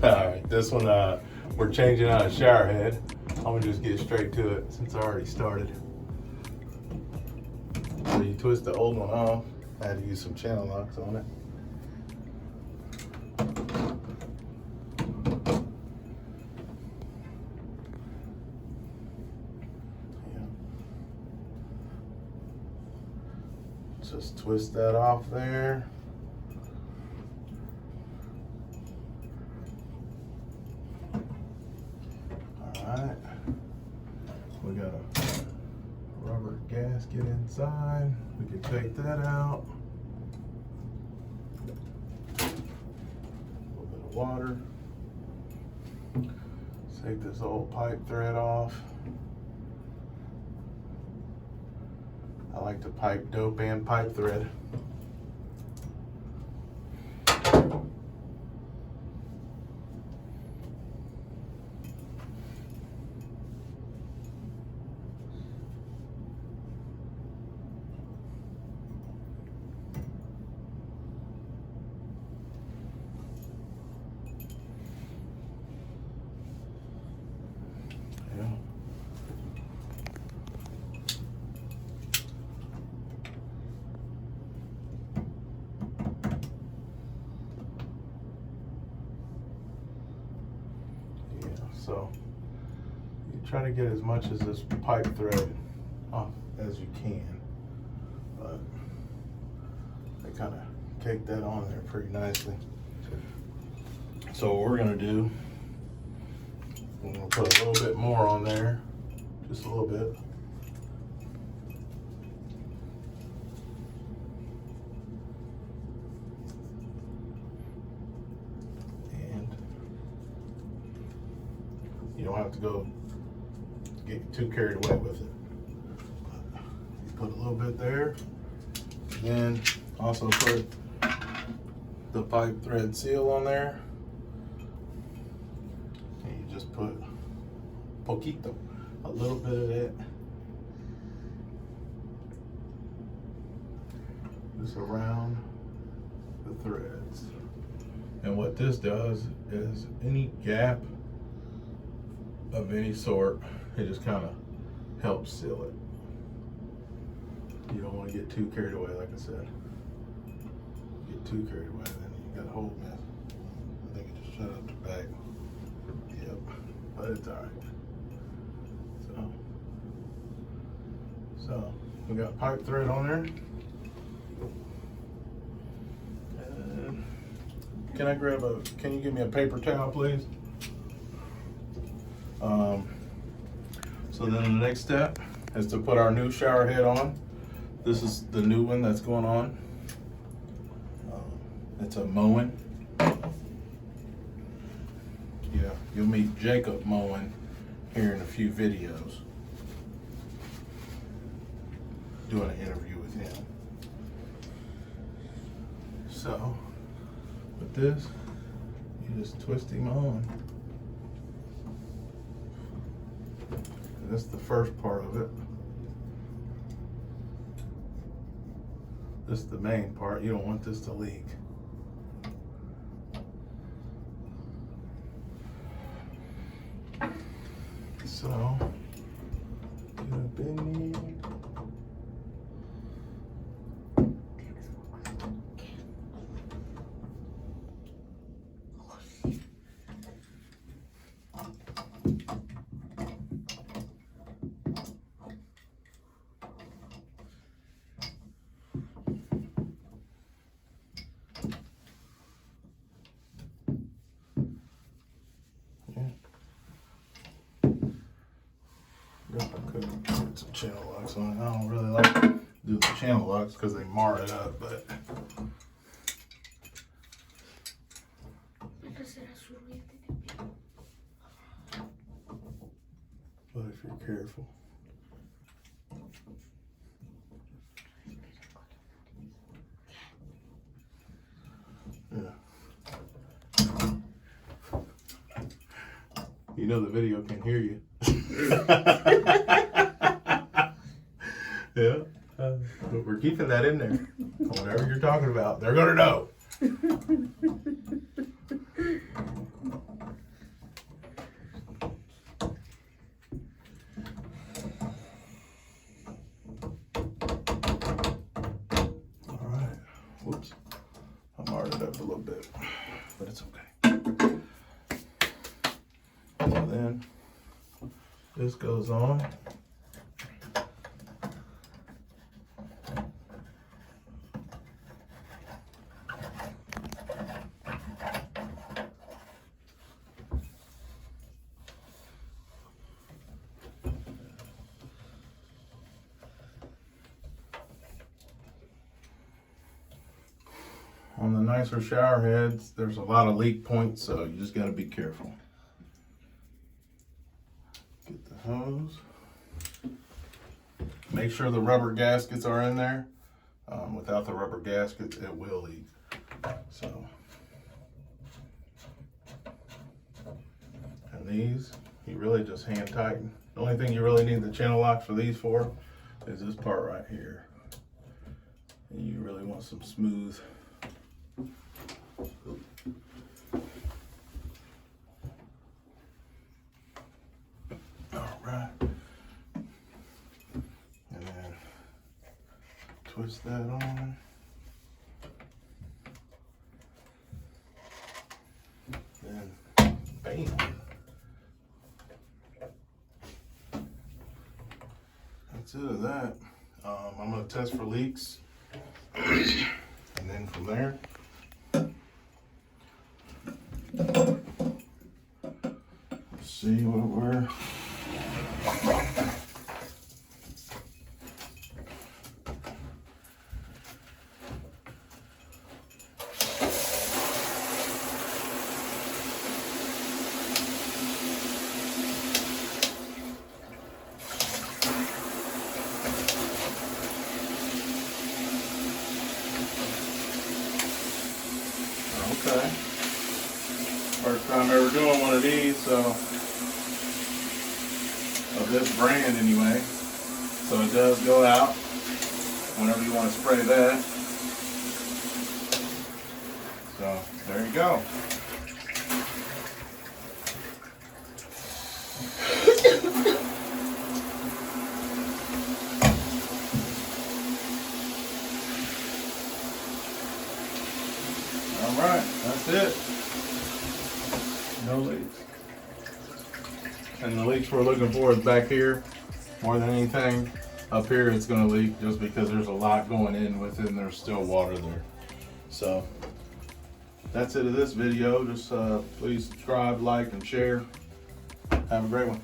Alright, this one we're changing out a shower head. I'm gonna just get straight to it since I already started. So you twist the old one off. I had to use some channel locks on it. Just twist that off there. Alright. We got a rubber gasket inside. We can take that out. A little bit of water. Take this old pipe thread off. I like to pipe dope and pipe thread. So you try to get as much of this pipe thread off as you can, but they kind of cake that on there pretty nicely. So what we're gonna do, we're gonna put a little bit more on there, just a little bit. You don't have to go get too carried away with it. You put a little bit there, and then also put the pipe thread seal on there. And you just put poquito, a little bit of it, just around the threads. And what this does is any gap of any sort, it just kind of helps seal it. You don't want to get too carried away, like I said. Get too carried away, then you got a whole mess. I think it just shut up the back. Yep, but it's all right. So we got pipe thread on there. And can you give me a paper towel, please? So then the next step is to put our new shower head on. This is the new one that's going on. It's a Moen. Yeah, you'll meet Jacob Moen here in a few videos. Doing an interview with him. So, with this, you just twist him on. That's the first part of it. This is the main part. You don't want this to leak. So, get a bend. I could put some channel locks on it. I don't really like to do the channel locks because they mar it up, but if you're careful. Yeah. You know the video can hear you. Yeah. keeping that in there. Whatever you're talking about, they're gonna know. All right. Whoops. I marred it up a little bit, but it's okay. So then this goes on. On the nicer shower heads, there's a lot of leak points, so you just got to be careful. Get the hose. Make sure the rubber gaskets are in there. Without the rubber gaskets, it will leak. So, and these, you really just hand tighten. The only thing you really need the channel locks for these for is this part right here. And you really want some smooth. All right, and then twist that on. Then, bam. That's it of that. I'm gonna test for leaks, and then from there, see what we're. Okay. First time ever doing one of these, so of this brand anyway. So it does go out whenever you want to spray that. So there you go. All right, that's it. No leaks. And the leaks we're looking for is back here. More than anything, up here it's gonna leak just because there's a lot going in with it and there's still water there. So that's it of this video. Just please subscribe, like, and share. Have a great one.